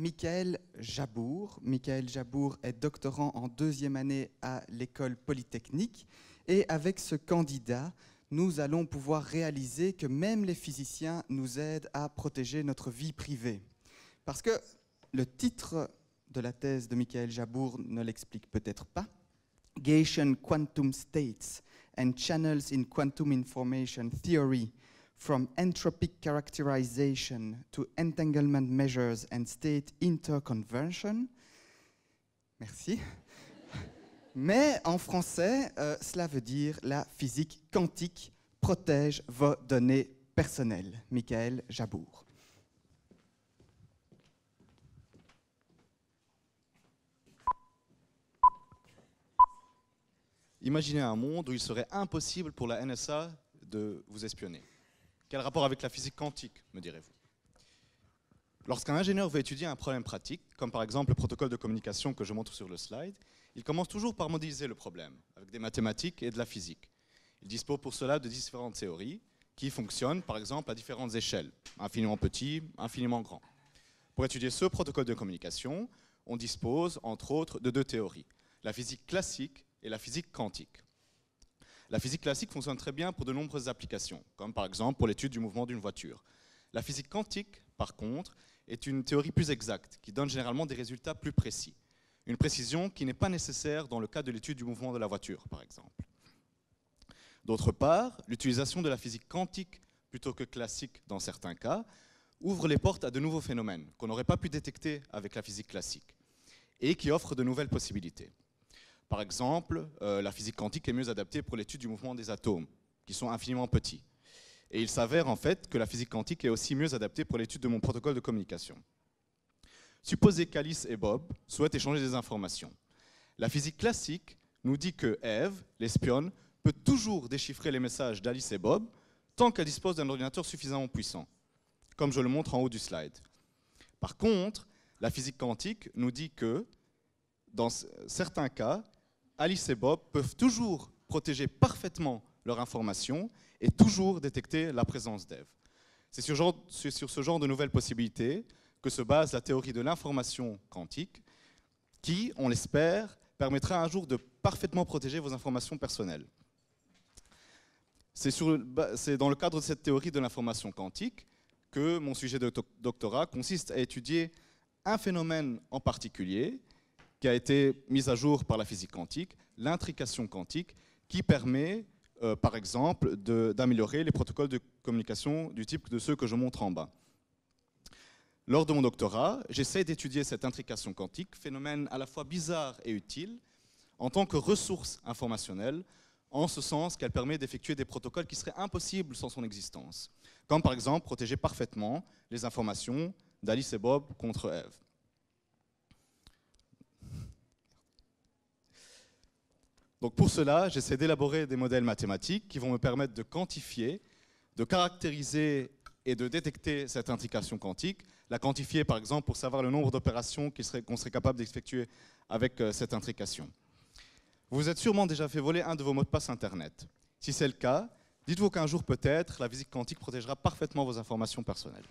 Michael Jabour. Michael Jabour est doctorant en 2e année à l'École Polytechnique. Et avec ce candidat, nous allons pouvoir réaliser que même les physiciens nous aident à protéger notre vie privée. Parce que le titre de la thèse de Michael Jabour ne l'explique peut-être pas. Gaussian Quantum States and Channels in Quantum Information Theory from Entropic Characterization to Entanglement Measures and State Interconversion. Merci. Mais en français, cela veut dire la physique quantique protège vos données personnelles. Michael Jabour. Imaginez un monde où il serait impossible pour la NSA de vous espionner. Quel rapport avec la physique quantique, me direz-vous? Lorsqu'un ingénieur veut étudier un problème pratique, comme par exemple le protocole de communication que je montre sur le slide, il commence toujours par modéliser le problème, avec des mathématiques et de la physique. Il dispose pour cela de différentes théories qui fonctionnent par exemple à différentes échelles, infiniment petit, infiniment grand. Pour étudier ce protocole de communication, on dispose entre autres de 2 théories, la physique classique et la physique quantique. La physique classique fonctionne très bien pour de nombreuses applications, comme par exemple pour l'étude du mouvement d'une voiture. La physique quantique, par contre, est une théorie plus exacte, qui donne généralement des résultats plus précis. Une précision qui n'est pas nécessaire dans le cas de l'étude du mouvement de la voiture, par exemple. D'autre part, l'utilisation de la physique quantique, plutôt que classique dans certains cas, ouvre les portes à de nouveaux phénomènes qu'on n'aurait pas pu détecter avec la physique classique, et qui offre de nouvelles possibilités. Par exemple, la physique quantique est mieux adaptée pour l'étude du mouvement des atomes, qui sont infiniment petits. Et il s'avère en fait que la physique quantique est aussi mieux adaptée pour l'étude de mon protocole de communication. Supposez qu'Alice et Bob souhaitent échanger des informations. La physique classique nous dit que Eve, l'espionne, peut toujours déchiffrer les messages d'Alice et Bob tant qu'elle dispose d'un ordinateur suffisamment puissant, comme je le montre en haut du slide. Par contre, la physique quantique nous dit que, dans certains cas, Alice et Bob peuvent toujours protéger parfaitement leur information et toujours détecter la présence d'Eve. C'est sur ce genre de nouvelles possibilités que se base la théorie de l'information quantique qui, on l'espère, permettra un jour de parfaitement protéger vos informations personnelles. C'est dans le cadre de cette théorie de l'information quantique que mon sujet de doctorat consiste à étudier un phénomène en particulier qui a été mis à jour par la physique quantique, l'intrication quantique, qui permet, par exemple, d'améliorer les protocoles de communication du type de ceux que je montre en bas. Lors de mon doctorat, j'essaie d'étudier cette intrication quantique, phénomène à la fois bizarre et utile, en tant que ressource informationnelle, en ce sens qu'elle permet d'effectuer des protocoles qui seraient impossibles sans son existence, comme par exemple protéger parfaitement les informations d'Alice et Bob contre Eve. Donc pour cela, j'essaie d'élaborer des modèles mathématiques qui vont me permettre de quantifier, de caractériser et de détecter cette intrication quantique, la quantifier par exemple pour savoir le nombre d'opérations qu'on serait capable d'effectuer avec cette intrication. Vous vous êtes sûrement déjà fait voler un de vos mots de passe Internet. Si c'est le cas, dites-vous qu'un jour peut-être, la physique quantique protégera parfaitement vos informations personnelles.